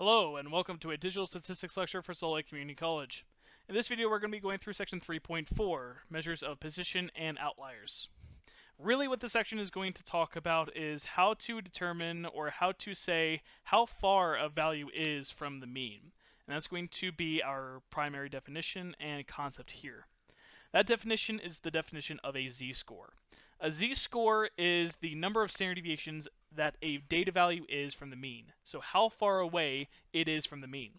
Hello, and welcome to a digital statistics lecture for Salt Lake Community College. In this video, we're going to be going through section 3.4, measures of position and outliers. Really what this section is going to talk about is how to determine or how to say how far a value is from the mean. And that's going to be our primary definition and concept here. That definition is the definition of a z-score. A z-score is the number of standard deviations that a data value is from the mean. So how far away it is from the mean.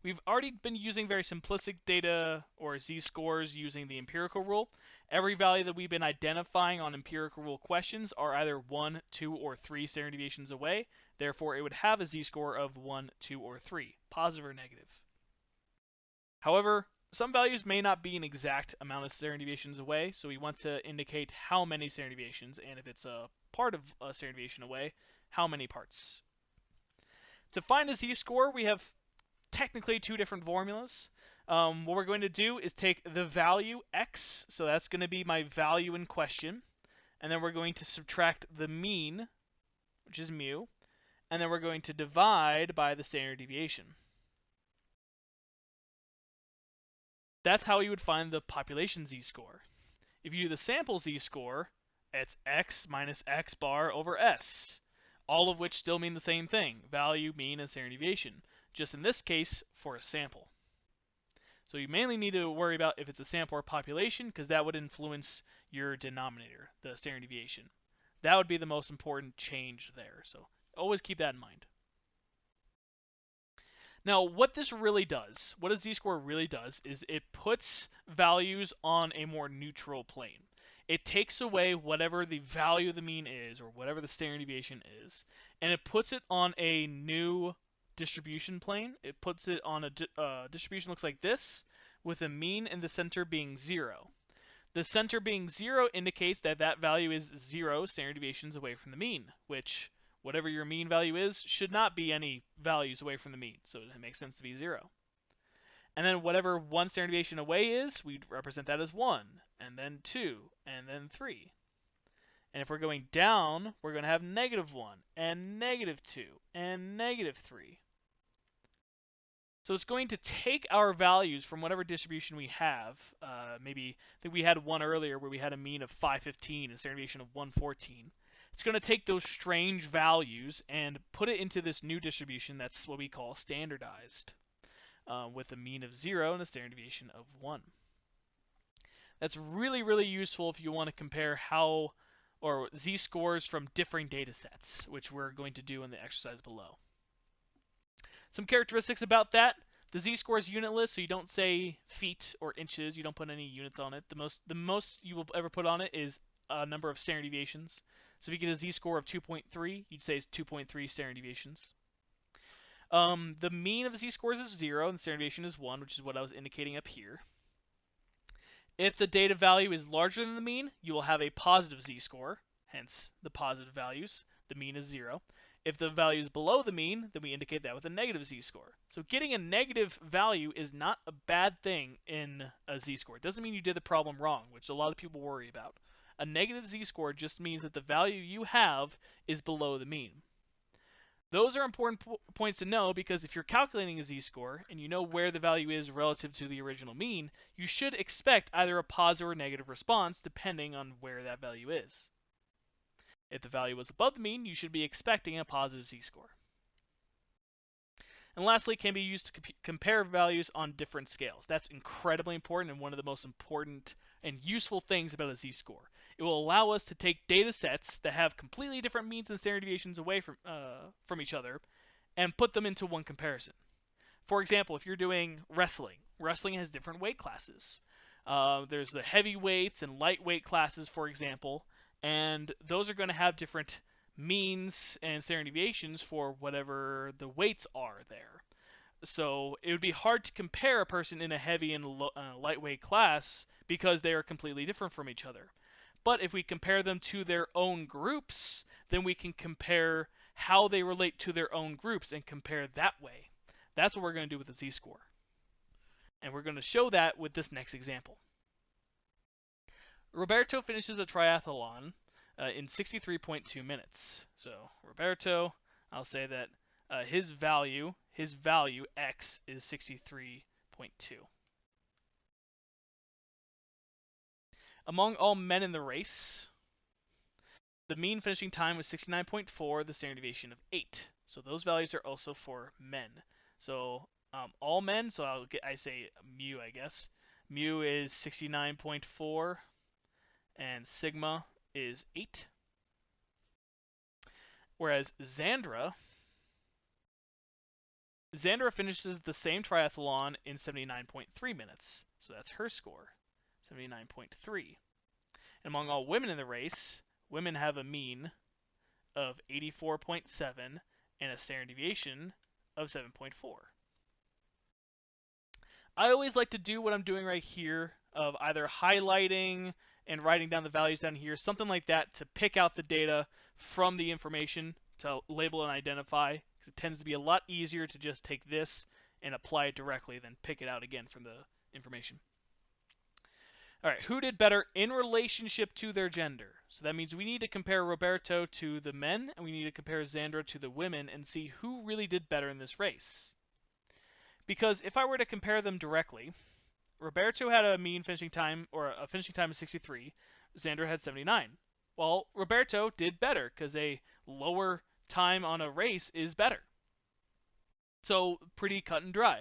We've already been using very simplistic data or z-scores using the empirical rule. Every value that we've been identifying on empirical rule questions are either 1, 2, or 3 standard deviations away. Therefore, it would have a z-score of 1, 2, or 3, positive or negative. However, some values may not be an exact amount of standard deviations away, so we want to indicate how many standard deviations, and if it's a part of a standard deviation away, how many parts. To find a z-score, we have technically two different formulas. What we're going to do is take the value x, so that's going to be my value in question, and then we're going to subtract the mean, which is mu, and then we're going to divide by the standard deviation. That's how you would find the population z-score. If you do the sample z-score, it's x minus x bar over s, all of which still mean the same thing, value, mean, and standard deviation, just in this case for a sample. So you mainly need to worry about if it's a sample or population, because that would influence your denominator, the standard deviation. That would be the most important change there, so always keep that in mind. Now, what this really does, what a z-score really does, is it puts values on a more neutral plane. It takes away whatever the value of the mean is, or whatever the standard deviation is, and it puts it on a new distribution plane. It puts it on a distribution looks like this, with a mean in the center being 0. The center being 0 indicates that that value is 0 standard deviations away from the mean, which whatever your mean value is should not be any values away from the mean, so it makes sense to be 0. And then whatever 1 standard deviation away is, we represent that as 1, and then 2, and then 3. And if we're going down, we're going to have -1, and -2, and -3. So it's going to take our values from whatever distribution we have. Maybe I think we had one earlier where we had a mean of 515 and a standard deviation of 114. It's going to take those strange values and put it into this new distribution that's what we call standardized, with a mean of 0 and a standard deviation of 1. That's really, really useful if you want to compare how or z-scores from different data sets, which we're going to do in the exercise below. Some characteristics about that. The z-score is unitless, so you don't say feet or inches. You don't put any units on it. The most you will ever put on it is a number of standard deviations. So if you get a z-score of 2.3, you'd say it's 2.3 standard deviations. The mean of the z-scores is 0, and the standard deviation is 1, which is what I was indicating up here. If the data value is larger than the mean, you will have a positive z-score, hence the positive values. The mean is 0. If the value is below the mean, then we indicate that with a negative z-score. So getting a negative value is not a bad thing in a z-score. It doesn't mean you did the problem wrong, which a lot of people worry about. A negative z-score just means that the value you have is below the mean. Those are important points to know, because if you're calculating a z-score and you know where the value is relative to the original mean, you should expect either a positive or negative response depending on where that value is. If the value was above the mean, you should be expecting a positive z-score. And lastly, it can be used to compare values on different scales. That's incredibly important and one of the most important and useful things about a z-score. It will allow us to take data sets that have completely different means and standard deviations away from each other and put them into one comparison. For example, if you're doing wrestling, wrestling has different weight classes. There's the heavyweights and lightweight classes, for example, and those are going to have different means and standard deviations for whatever the weights are there. So it would be hard to compare a person in a heavy and lightweight class because they are completely different from each other. But if we compare them to their own groups, then we can compare how they relate to their own groups and compare that way. That's what we're going to do with the z-score. And we're going to show that with this next example. Roberto finishes a triathlon in 63.2 minutes. So Roberto, I'll say that his value x is 63.2. Among all men in the race, the mean finishing time was 69.4, the standard deviation of 8. So those values are also for men. So all men, so I say mu, I guess. Mu is 69.4, and sigma is 8. Whereas Xandra finishes the same triathlon in 79.3 minutes. So that's her score, 79.3. And among all women in the race, women have a mean of 84.7 and a standard deviation of 7.4. I always like to do what I'm doing right here of either highlighting and writing down the values down here, something like that, to pick out the data from the information to label and identify, because it tends to be a lot easier to just take this and apply it directly than pick it out again from the information. All right, who did better in relationship to their gender? So that means we need to compare Roberto to the men, and we need to compare Xandra to the women and see who really did better in this race. Because if I were to compare them directly, Roberto had a mean finishing time, or a finishing time of 63. Xandra had 79. Well, Roberto did better because a lower time on a race is better. So pretty cut and dry.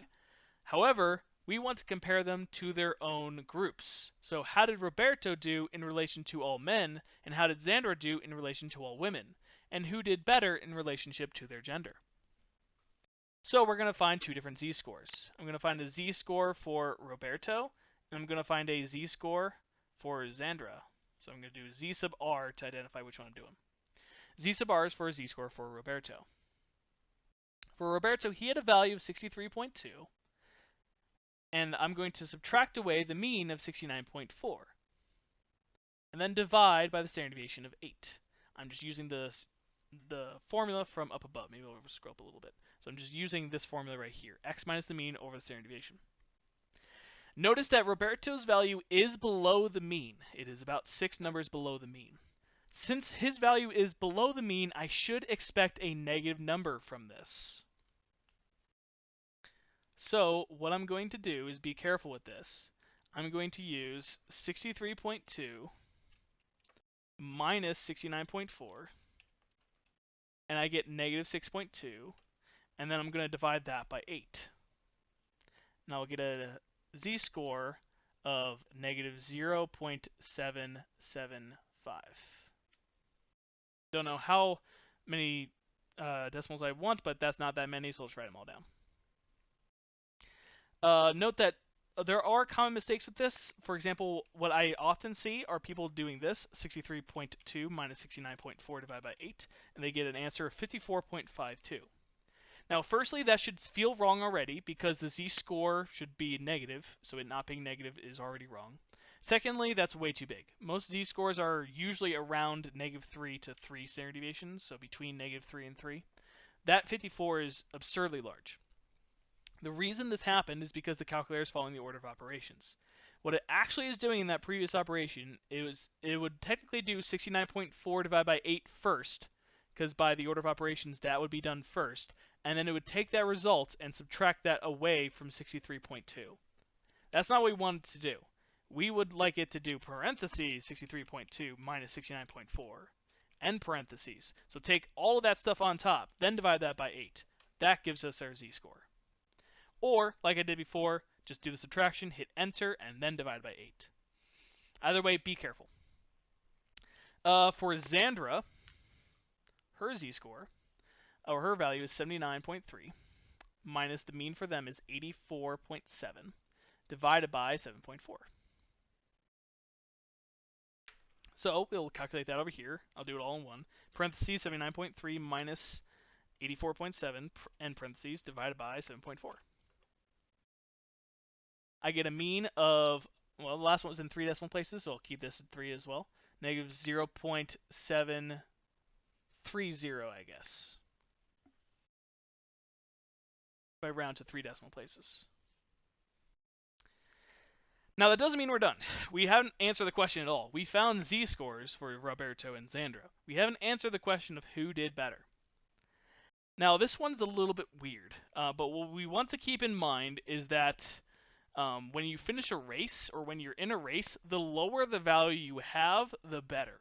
However, we want to compare them to their own groups. So how did Roberto do in relation to all men, and how did Xandra do in relation to all women? And who did better in relationship to their gender? So we're going to find two different z-scores. I'm going to find a z-score for Roberto, and I'm going to find a z-score for Xandra. So I'm going to do z sub r to identify which one I'm doing. Z sub r is for a z-score for Roberto. For Roberto, he had a value of 63.2, and I'm going to subtract away the mean of 69.4, and then divide by the standard deviation of 8. I'm just using the formula from up above. Maybe I'll scroll up a little bit. So I'm just using this formula right here, x minus the mean over the standard deviation. Notice that Roberto's value is below the mean. It is about 6 numbers below the mean. Since his value is below the mean, I should expect a negative number from this. So what I'm going to do is be careful with this. I'm going to use 63.2 minus 69.4, and I get negative 6.2, and then I'm going to divide that by 8. And I'll get a z-score of negative 0.775. Don't know how many decimals I want, but that's not that many, so let's write them all down. Note that there are common mistakes with this. For example, what I often see are people doing this, 63.2 minus 69.4 divided by 8, and they get an answer of 54.52. Now, firstly, that should feel wrong already because the z-score should be negative, so it not being negative is already wrong. Secondly, that's way too big. Most z-scores are usually around negative 3 to 3 standard deviations, so between negative 3 and 3. That 54 is absurdly large. The reason this happened is because the calculator is following the order of operations. What it actually is doing in that previous operation, it would technically do 69.4 divided by 8 first, because by the order of operations that would be done first, and then it would take that result and subtract that away from 63.2. That's not what we wanted to do. We would like it to do parentheses 63.2 minus 69.4, end parentheses. So take all of that stuff on top, then divide that by 8. That gives us our z-score. Or, like I did before, just do the subtraction, hit enter, and then divide by 8. Either way, be careful. For Xandra, her z-score, or her value is 79.3, minus the mean for them is 84.7, divided by 7.4. So we'll calculate that over here. I'll do it all in one. Parentheses 79.3 minus 84.7, end parentheses, divided by 7.4. I get a mean of, well, the last one was in 3 decimal places, so I'll keep this at 3 as well. Negative 0.730, I guess. If I round to 3 decimal places. Now, that doesn't mean we're done. We haven't answered the question at all. We found z-scores for Roberto and Xandra. We haven't answered the question of who did better. Now, this one's a little bit weird, but what we want to keep in mind is that when you finish a race or when you're in a race, the lower the value you have, the better.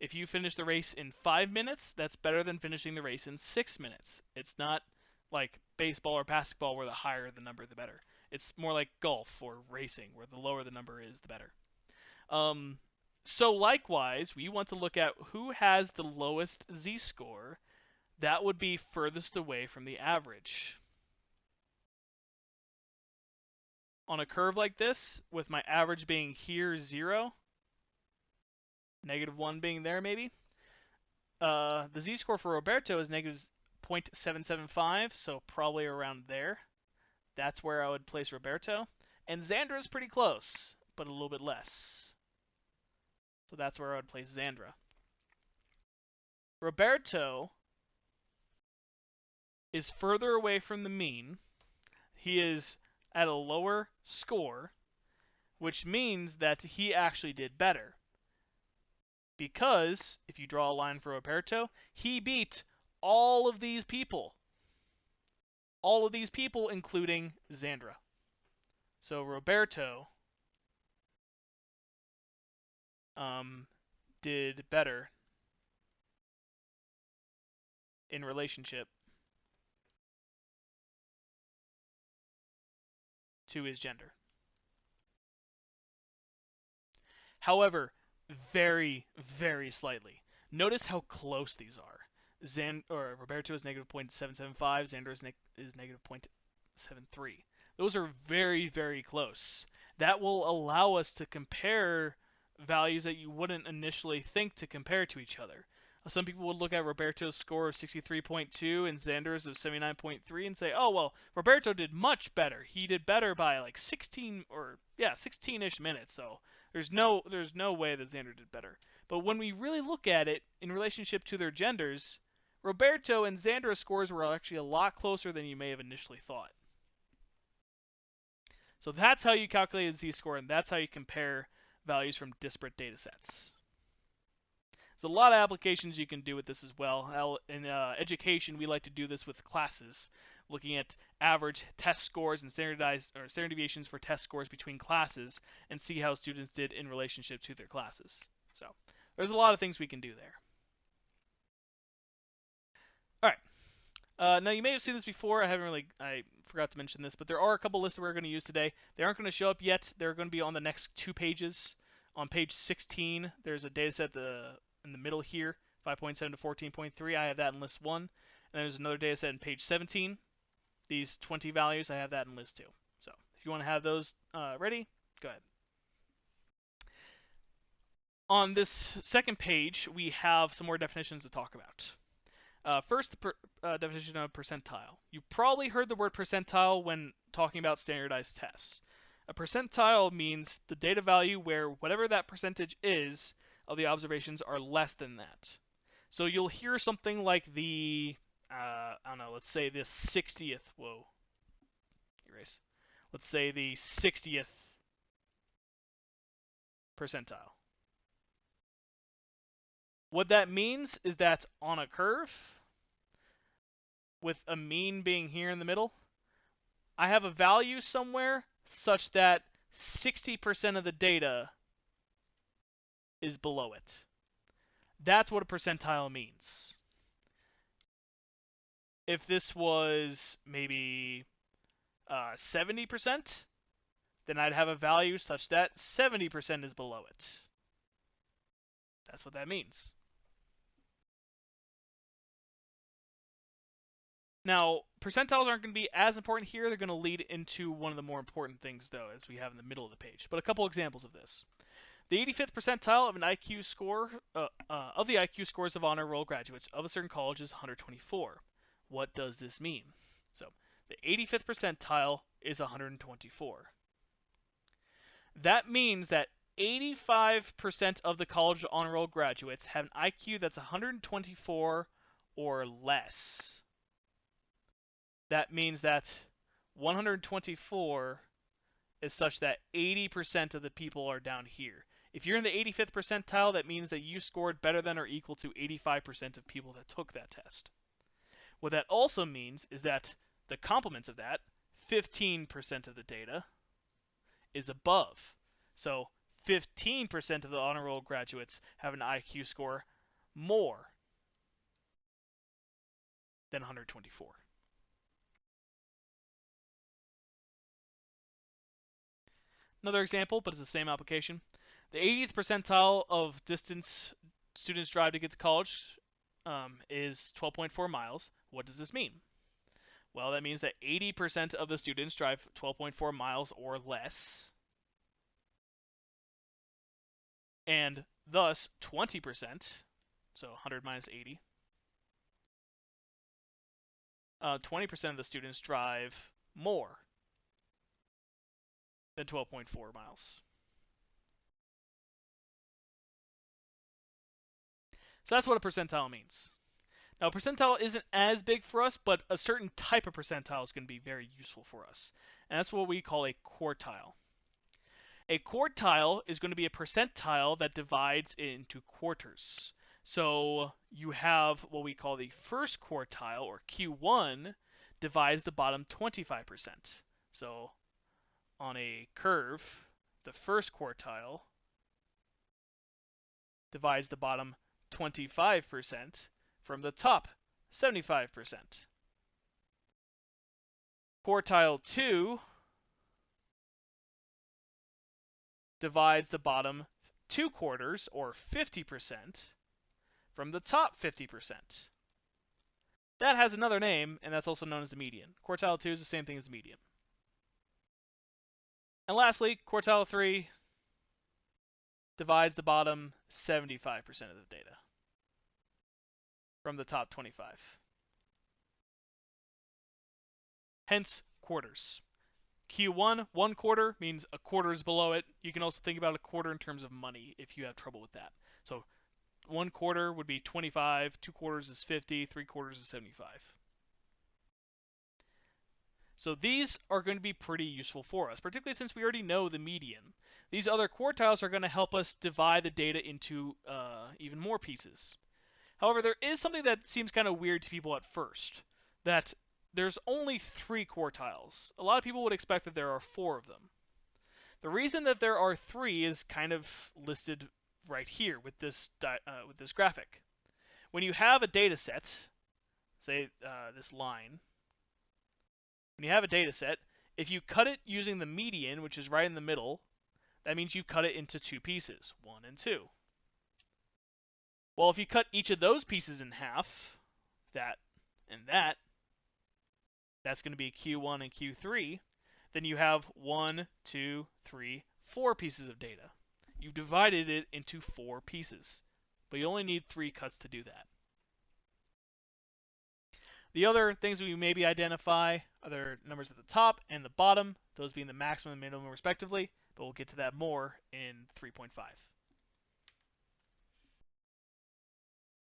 If you finish the race in 5 minutes, that's better than finishing the race in 6 minutes. It's not like baseball or basketball where the higher the number, the better. It's more like golf or racing where the lower the number is, the better. Um, so likewise, we want to look at who has the lowest z-score. That would be furthest away from the average. On a curve like this, with my average being here 0, -1 being there maybe, the z-score for Roberto is -0.775, so probably around there. That's where I would place Roberto. And Xandra is pretty close, but a little bit less. So that's where I would place Xandra. Roberto is further away from the mean. He is at a lower score, which means that he actually did better. Because, if you draw a line for Roberto, he beat all of these people. All of these people, including Xandra. So Roberto did better in relationship to his gender. However, very, very slightly. Notice how close these are. Roberto is -0.775, Xander is -0.73. Those are very, very close. That will allow us to compare values that you wouldn't initially think to compare to each other. Some people would look at Roberto's score of 63.2 and Xander's of 79.3 and say, oh, well, Roberto did much better. He did better by like 16-ish minutes, so there's no way that Xander did better. But when we really look at it in relationship to their genders, Roberto and Xandra's scores were actually a lot closer than you may have initially thought. So that's how you calculate a z-score, and that's how you compare values from disparate data sets. There's a lot of applications you can do with this as well. In education, we like to do this with classes, looking at average test scores and standard deviations for test scores between classes, and see how students did in relationship to their classes. So there's a lot of things we can do there. All right. Now you may have seen this before. I forgot to mention this, but there are a couple lists that we're going to use today. They aren't going to show up yet. They're going to be on the next 2 pages. On page 16, there's a data set in the middle here, 5.7 to 14.3. I have that in list 1. And there's another data set in page 17. These 20 values, I have that in list 2. So if you want to have those ready, go ahead. On this second page, we have some more definitions to talk about. First, the definition of percentile. You probably heard the word percentile when talking about standardized tests. A percentile means the data value where whatever that percentage is of the observations are less than that. So you'll hear something like the, I don't know, let's say the 60th, erase. Let's say the 60th percentile. What that means is that on a curve, with a mean being here in the middle, I have a value somewhere such that 60% of the data is below it. That's what a percentile means. If this was maybe 70%, then I'd have a value such that 70% is below it. That's what that means. Now, percentiles aren't going to be as important here. They're going to lead into one of the more important things, though, as we have in the middle of the page. But a couple examples of this. The 85th percentile of an IQ score of the IQ scores of honor roll graduates of a certain college is 124. What does this mean? So, the 85th percentile is 124. That means that 85% of the college honor roll graduates have an IQ that's 124 or less. That means that 124 is such that 80% of the people are down here. If you're in the 85th percentile, that means that you scored better than or equal to 85% of people that took that test. What that also means is that the complement of that, 15% of the data, is above. So 15% of the honor roll graduates have an IQ score more than 124. Another example, but it's the same application. The 80th percentile of distance students drive to get to college is 12.4 miles. What does this mean? Well, that means that 80% of the students drive 12.4 miles or less, and thus 20%, so 100 minus 80, 20% of the students drive more than 12.4 miles. So that's what a percentile means. Now, percentile isn't as big for us, but a certain type of percentile is going to be very useful for us. And that's what we call a quartile. A quartile is going to be a percentile that divides into quarters. So you have what we call the first quartile, or Q1, divides the bottom 25%. So on a curve, the first quartile divides the bottom 25% from the top 75%. Quartile 2 divides the bottom 2 quarters, or 50%, from the top 50%. That has another name, and that's also known as the median. Quartile 2 is the same thing as the median. And lastly, quartile 3 divides the bottom 75% of the data from the top 25. Hence, quarters. Q1, 1 quarter, means a quarter is below it. You can also think about a quarter in terms of money if you have trouble with that. So 1 quarter would be 25, 2 quarters is 50, 3 quarters is 75. So these are going to be pretty useful for us, particularly since we already know the median. These other quartiles are going to help us divide the data into even more pieces. However, there is something that seems kind of weird to people at first, that there's only 3 quartiles. A lot of people would expect that there are 4 of them. The reason that there are 3 is kind of listed right here with this graphic. When you have a data set, say this line, when you have a data set, if you cut it using the median, which is right in the middle, that means you've cut it into 2 pieces, 1 and 2. Well, if you cut each of those pieces in half, that and that, that's going to be Q1 and Q3, then you have 1, 2, 3, 4 pieces of data. You've divided it into 4 pieces, but you only need 3 cuts to do that. The other things we maybe identify are their numbers at the top and the bottom, those being the maximum and minimum respectively, but we'll get to that more in 3.5.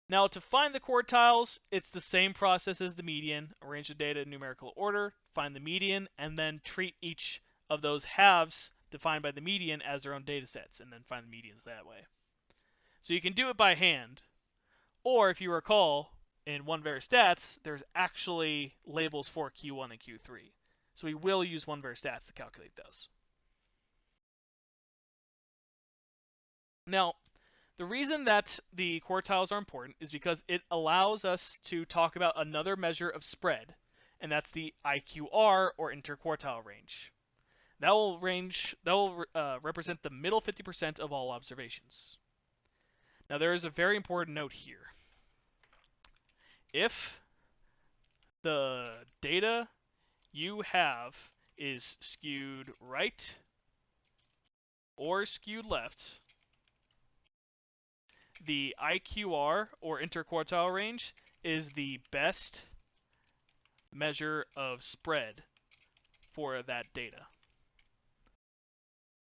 Now, to find the quartiles, it's the same process as the median. Arrange the data in numerical order, find the median, and then treat each of those halves defined by the median as their own data sets, and then find the medians that way. So you can do it by hand, or if you recall, in 1verstats, there's actually labels for Q1 and Q3. So we will use 1verstats to calculate those. Now, the reason that the quartiles are important is because it allows us to talk about another measure of spread, and that's the IQR, or interquartile range. That will represent the middle 50% of all observations. Now, there is a very important note here. If the data you have is skewed right or skewed left, the IQR, or interquartile range, is the best measure of spread for that data.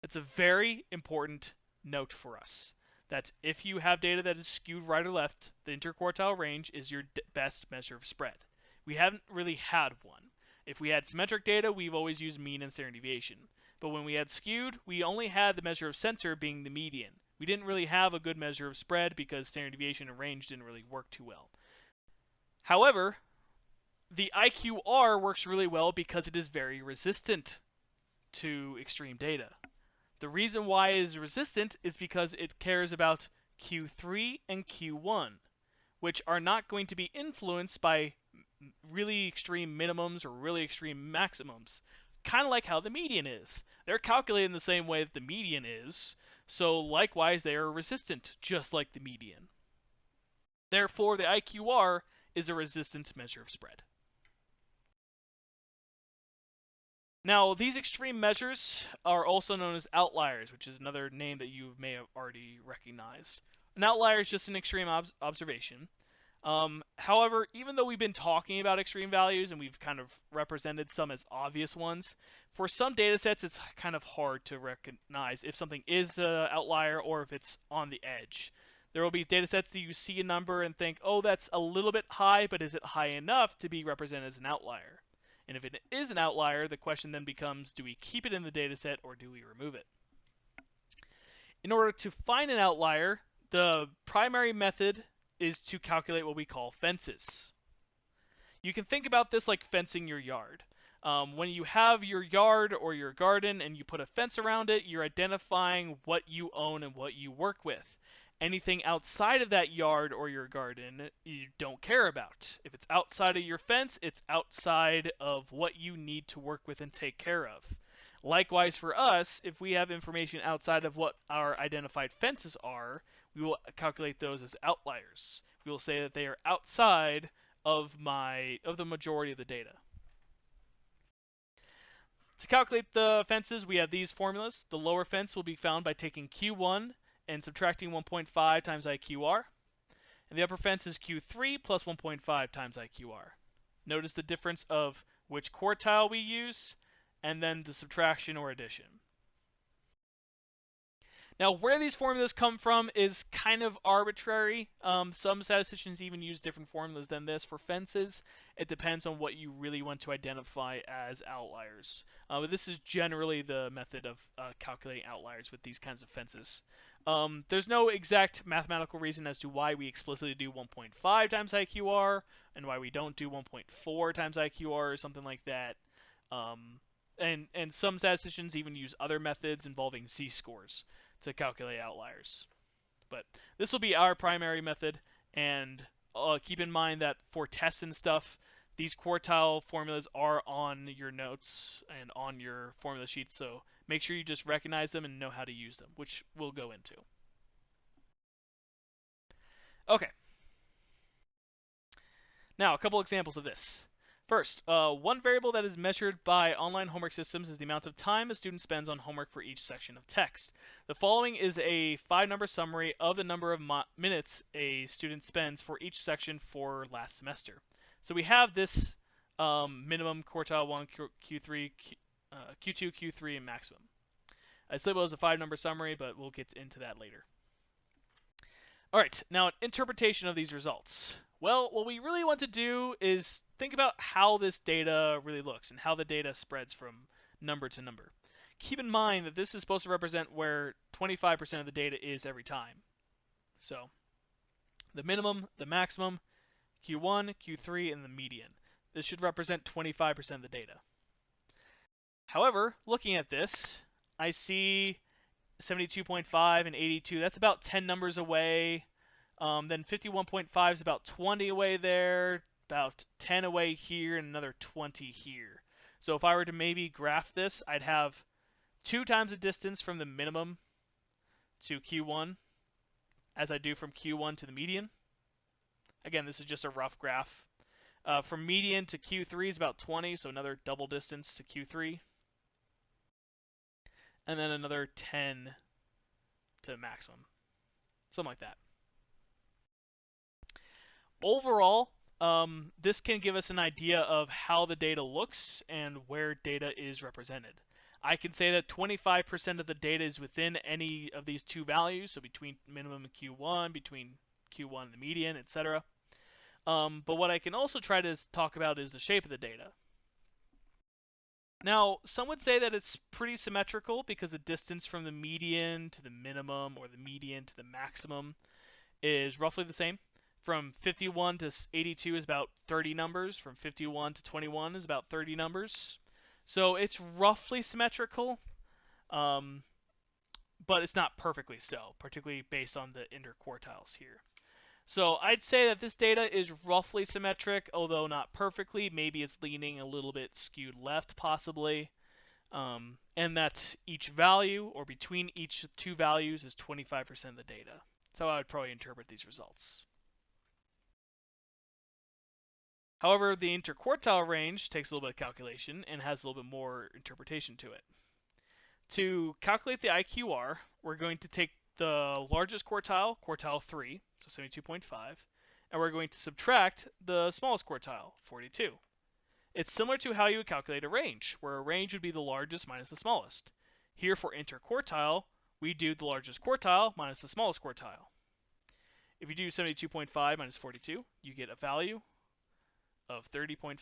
It's a very important note for us, that if you have data that is skewed right or left, the interquartile range is your best measure of spread. We haven't really had one. If we had symmetric data, we've always used mean and standard deviation. But when we had skewed, we only had the measure of center being the median. We didn't really have a good measure of spread because standard deviation and range didn't really work too well. However, The IQR works really well because it is very resistant to extreme data. The reason why it is resistant is because it cares about Q3 and Q1, which are not going to be influenced by really extreme minimums or really extreme maximums. Kind of like how the median is. They're calculated in the same way that the median is, so likewise they are resistant, just like the median. Therefore, the IQR is a resistant measure of spread. Now, these extreme measures are also known as outliers, which is another name that you may have already recognized. An outlier is just an extreme observation. However, even though we've been talking about extreme values and we've kind of represented some as obvious ones, for some data sets it's kind of hard to recognize if something is an outlier or if it's on the edge. There will be data sets that you see a number and think, oh, that's a little bit high, but is it high enough to be represented as an outlier? And if it is an outlier, the question then becomes, do we keep it in the data set or do we remove it? In order to find an outlier, the primary method is to calculate what we call fences. You can think about this like fencing your yard. When you have your yard or your garden and you put a fence around it, you're identifying what you own and what you work with. Anything outside of that yard or your garden, you don't care about. If it's outside of your fence, it's outside of what you need to work with and take care of. Likewise for us, if we have information outside of what our identified fences are, we will calculate those as outliers. We will say that they are outside of the majority of the data. To calculate the fences, we have these formulas. The lower fence will be found by taking Q1 and subtracting 1.5 times IQR. And the upper fence is Q3 plus 1.5 times IQR. Notice the difference of which quartile we use, and then the subtraction or addition. Now, where these formulas come from is kind of arbitrary. Some statisticians even use different formulas than this for fences. It depends on what you really want to identify as outliers. But this is generally the method of calculating outliers with these kinds of fences. There's no exact mathematical reason as to why we explicitly do 1.5 times IQR and why we don't do 1.4 times IQR or something like that. And some statisticians even use other methods involving z-scores to calculate outliers. But this will be our primary method, and keep in mind that for tests and stuff, these quartile formulas are on your notes and on your formula sheets, so make sure you just recognize them and know how to use them, which we'll go into. Okay. Now, a couple examples of this. First, one variable that is measured by online homework systems is the amount of time a student spends on homework for each section of text. The following is a 5-number summary of the number of minutes a student spends for each section for last semester. So we have this minimum, quartile 1, Q3, Q2, Q3, and maximum. It's labeled as a 5-number summary, but we'll get into that later. All right, now an interpretation of these results. Well, what we really want to do is think about how this data really looks and how the data spreads from number to number. Keep in mind that this is supposed to represent where 25% of the data is every time. So the minimum, the maximum, Q1, Q3, and the median. This should represent 25% of the data. However, looking at this, I see 72.5 and 82. That's about 10 numbers away. Then 51.5 is about 20 away there, about 10 away here, and another 20 here. So if I were to maybe graph this, I'd have 2 times the distance from the minimum to Q1 as I do from Q1 to the median. Again, this is just a rough graph. From median to Q3 is about 20, so another double distance to Q3. And then another 10 to maximum. Something like that. Overall, this can give us an idea of how the data looks and where data is represented. I can say that 25% of the data is within any of these two values, so between minimum and Q1, between Q1 and the median, etc. But what I can also try to talk about is the shape of the data. Now, some would say that it's pretty symmetrical because the distance from the median to the minimum or the median to the maximum is roughly the same. From 51 to 82 is about 30 numbers. From 51 to 21 is about 30 numbers. So it's roughly symmetrical, um, but it's not perfectly so, particularly based on the interquartiles here. So I'd say that this data is roughly symmetric, although not perfectly. Maybe it's leaning a little bit skewed left, possibly. And that each value, or between each two values, is 25% of the data. That's how I would probably interpret these results. However, the interquartile range takes a little bit of calculation and has a little bit more interpretation to it. To calculate the IQR, we're going to take the largest quartile, quartile 3, so 72.5, and we're going to subtract the smallest quartile, 42. It's similar to how you would calculate a range, where a range would be the largest minus the smallest. Here for interquartile, we do the largest quartile minus the smallest quartile. If you do 72.5 minus 42, you get a value of 30.5.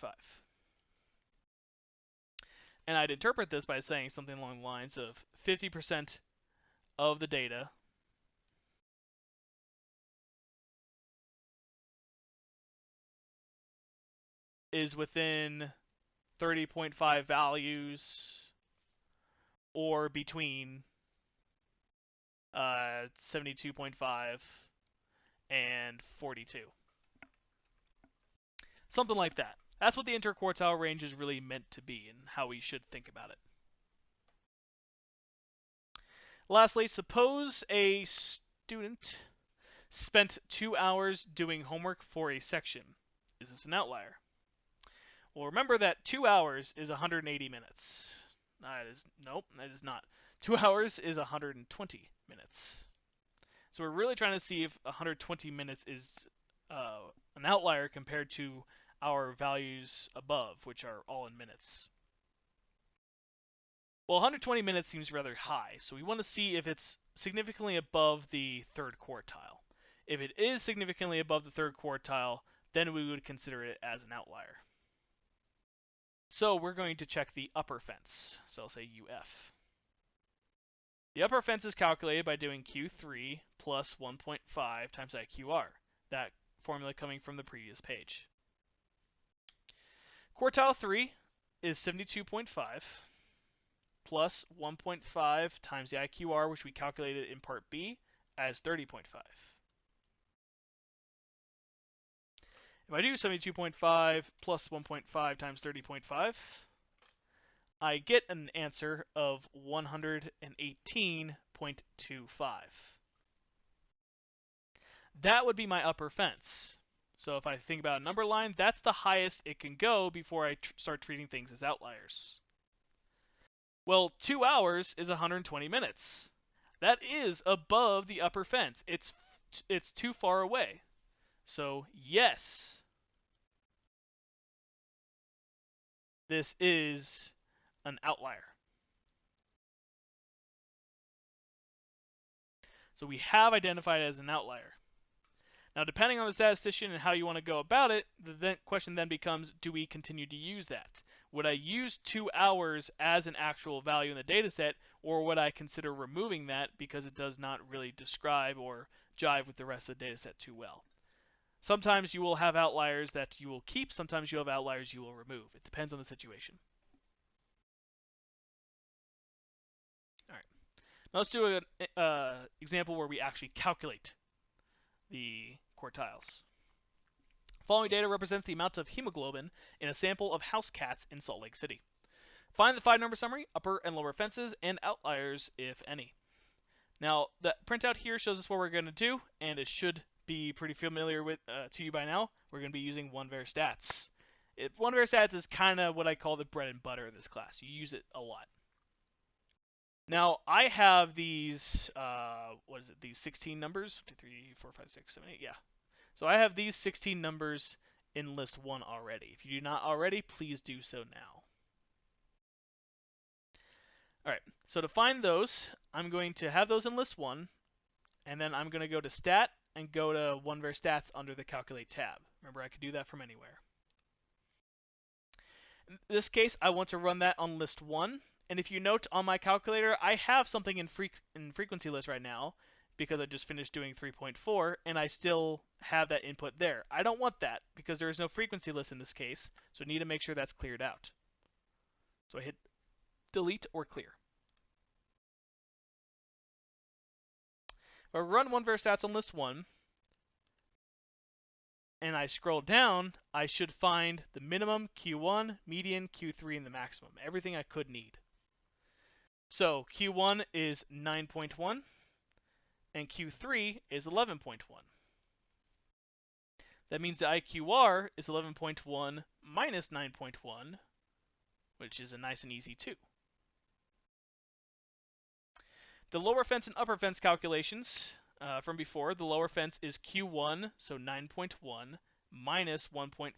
And I'd interpret this by saying something along the lines of 50% of the data is within 30.5 values or between 72.5 and 42. Something like that. That's what the interquartile range is really meant to be and how we should think about it. Lastly, suppose a student spent 2 hours doing homework for a section. Is this an outlier? Well, remember that 2 hours is 180 minutes. Nope, that is not. 2 hours is 120 minutes. So we're really trying to see if 120 minutes is an outlier compared to our values above, which are all in minutes. Well, 120 minutes seems rather high, so we want to see if it's significantly above the third quartile. If it is significantly above the third quartile, then we would consider it as an outlier. So we're going to check the upper fence. So I'll say UF. The upper fence is calculated by doing Q3 plus 1.5 times IQR. That formula coming from the previous page. Quartile 3 is 72.5 plus 1.5 times the IQR, which we calculated in part B as 30.5. If I do 72.5 plus 1.5 times 30.5, I get an answer of 118.25. That would be my upper fence. So if I think about a number line, that's the highest it can go before I start treating things as outliers. Well, 2 hours is 120 minutes. That is above the upper fence. It's too far away. So yes, this is an outlier. So we have identified it as an outlier. Now, depending on the statistician and how you want to go about it, the question then becomes, do we continue to use that? Would I use 2 hours as an actual value in the data set, or would I consider removing that because it does not really describe or jive with the rest of the data set too well? Sometimes you will have outliers that you will keep, sometimes you have outliers you will remove. It depends on the situation. All right. Now let's do an example where we actually calculate the quartiles. Following data represents the amount of hemoglobin in a sample of house cats in Salt Lake City. Find the 5-number summary, upper and lower fences, and outliers, if any. Now, the printout here shows us what we're going to do, and it should be pretty familiar with to you by now. We're going to be using one-var stats. One-var stats is kind of what I call the bread and butter in this class. You use it a lot. Now, I have these, these 16 numbers? 1, 2, 3, 4, 5, 6, 7, 8, yeah. So I have these 16 numbers in list 1 already. If you do not already, please do so now. Alright, so to find those, I'm going to have those in list 1, and then I'm going to go to Stat and go to one-var stats under the Calculate tab. Remember, I could do that from anywhere. In this case, I want to run that on list 1, and if you note on my calculator, I have something in frequency list right now, because I just finished doing 3.4 and I still have that input there. I don't want that because there is no frequency list in this case, so I need to make sure that's cleared out. So I hit delete or clear. If I run one var_stats on list 1 and I scroll down, I should find the minimum, Q1, median, Q3, and the maximum. Everything I could need. So Q1 is 9.1 and Q3 is 11.1. That means the IQR is 11.1 minus 9.1, which is a nice and easy 2. The lower fence and upper fence calculations from before, the lower fence is Q1, so 9.1, minus 1.5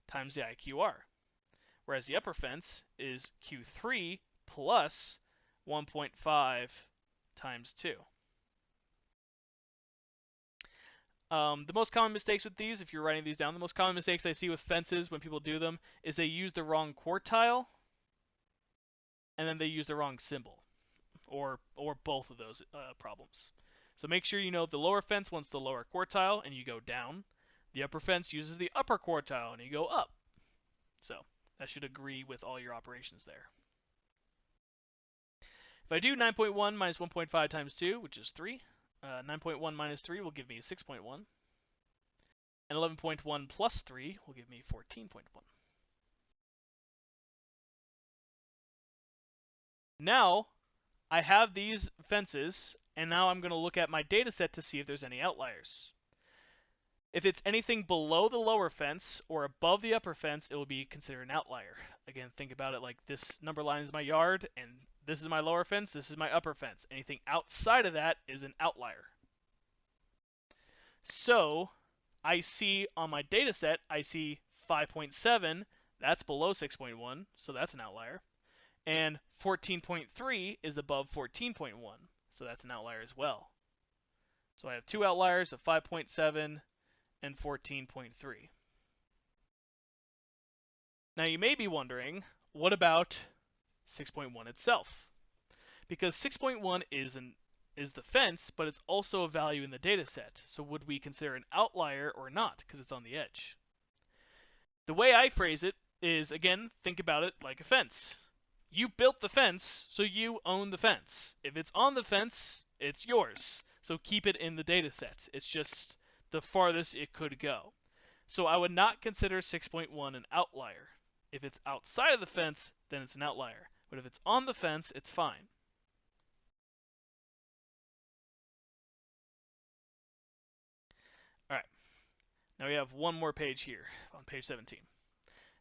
times the IQR. Whereas the upper fence is Q3 plus 1.5 times 2. The most common mistakes with these, if you're writing these down, the most common mistakes I see with fences when people do them is they use the wrong quartile and then they use the wrong symbol, or both of those problems. So make sure you know the lower fence wants the lower quartile and you go down. The upper fence uses the upper quartile and you go up. So that should agree with all your operations there. If I do 9.1 minus 1.5 times 2, which is 3, 9.1 minus 3 will give me 6.1. And 11.1 plus 3 will give me 14.1. Now, I have these fences, and now I'm going to look at my data set to see if there's any outliers. If it's anything below the lower fence or above the upper fence, it will be considered an outlier. Again, think about it like this number line is my yard, and this is my lower fence, this is my upper fence. Anything outside of that is an outlier. So, I see on my data set, I see 5.7, that's below 6.1, so that's an outlier. And 14.3 is above 14.1, so that's an outlier as well. So I have two outliers of 5.7 and 14.3. Now you may be wondering, what about 6.1 itself? Because 6.1 is the fence, but it's also a value in the data set. So would we consider an outlier or not, because it's on the edge? The way I phrase it is, again, think about it like a fence. You built the fence, so you own the fence. If it's on the fence, it's yours. So keep it in the data set. It's just the farthest it could go. So I would not consider 6.1 an outlier. If it's outside of the fence, then it's an outlier. But if it's on the fence, it's fine. All right. Now we have one more page here on page 17.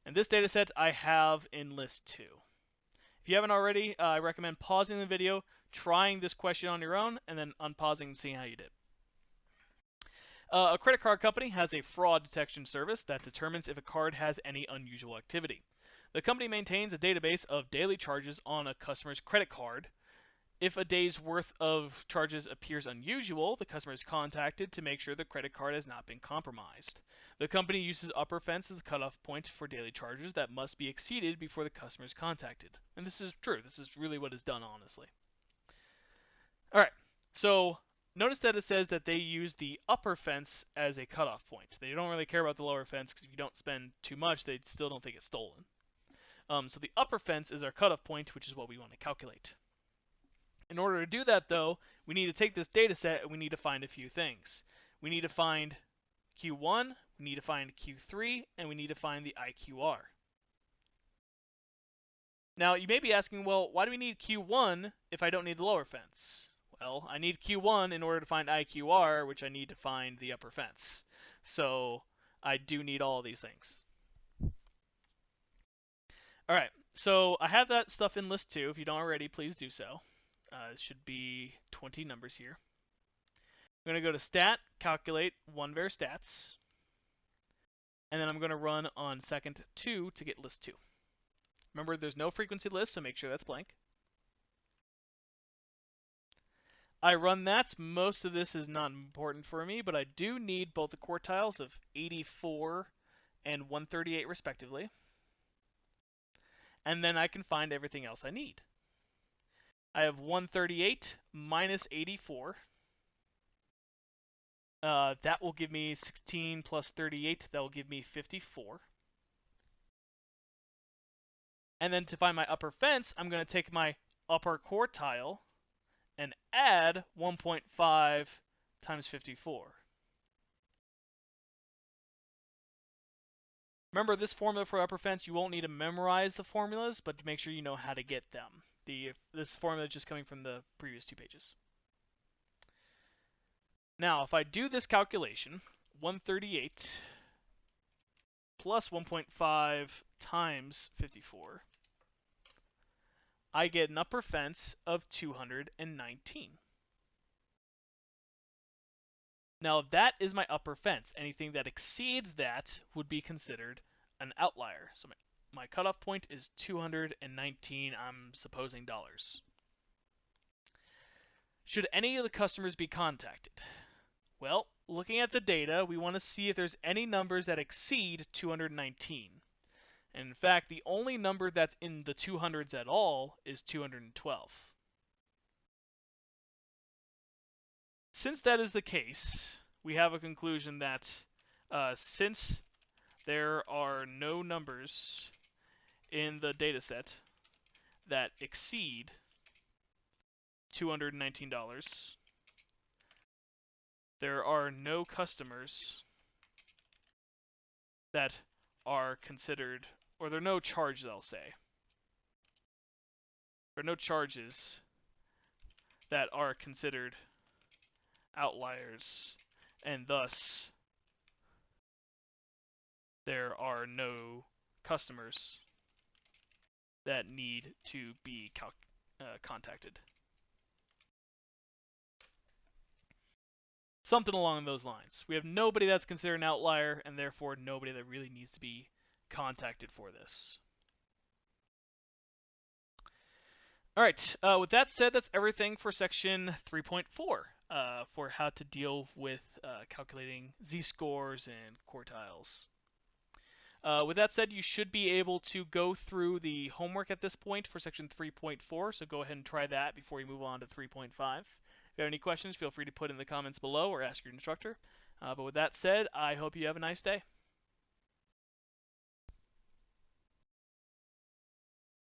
And this data set I have in list 2. If you haven't already, I recommend pausing the video, trying this question on your own, and then unpausing and seeing how you did. A credit card company has a fraud detection service that determines if a card has any unusual activity. The company maintains a database of daily charges on a customer's credit card. If a day's worth of charges appears unusual, the customer is contacted to make sure the credit card has not been compromised. The company uses upper fence as the cutoff point for daily charges that must be exceeded before the customer is contacted. And this is true. This is really what is done, honestly. All right. So notice that it says that they use the upper fence as a cutoff point. They don't really care about the lower fence because if you don't spend too much, they still don't think it's stolen. So the upper fence is our cutoff point, which is what we want to calculate. In order to do that, though, we need to take this data set and we need to find a few things. We need to find Q1, we need to find Q3, and we need to find the IQR. Now, you may be asking, well, why do we need Q1 if I don't need the lower fence? Well, I need Q1 in order to find IQR, which I need to find the upper fence. So I do need all of these things. All right, so I have that stuff in list 2. If you don't already, please do so. It should be 20 numbers here. I'm going to go to stat, calculate one var stats, and then I'm going to run on second 2 to get list 2. Remember, there's no frequency list, so make sure that's blank. I run that. Most of this is not important for me, but I do need both the quartiles of 84 and 138 respectively. And then I can find everything else I need. I have 138 minus 84, That will give me 16 plus 38. That will give me 54. And then to find my upper fence, I'm going to take my upper quartile and add 1.5 times 54. Remember, this formula for upper fence, you won't need to memorize the formulas, but to make sure you know how to get them. This formula is just coming from the previous 2 pages. Now, if I do this calculation, 138 plus 1.5 times 54, I get an upper fence of 219. Now, that is my upper fence. Anything that exceeds that would be considered an outlier. So my cutoff point is 219, I'm supposing, dollars. Should any of the customers be contacted? Well, looking at the data, we want to see if there's any numbers that exceed 219. And in fact, the only number that's in the 200s at all is 212. Since that is the case, we have a conclusion that since there are no numbers in the dataset that exceed $219, there are no customers that are considered, or there are no charges, I'll say. There are no charges that are considered outliers, and thus there are no customers that need to be contacted. Something along those lines. We have nobody that's considered an outlier, and therefore nobody that really needs to be contacted for this. Alright, with that said, that's everything for section 3.4 for how to deal with calculating z-scores and quartiles. With that said, you should be able to go through the homework at this point for section 3.4, so go ahead and try that before you move on to 3.5. If you have any questions, feel free to put in the comments below or ask your instructor. But with that said, I hope you have a nice day.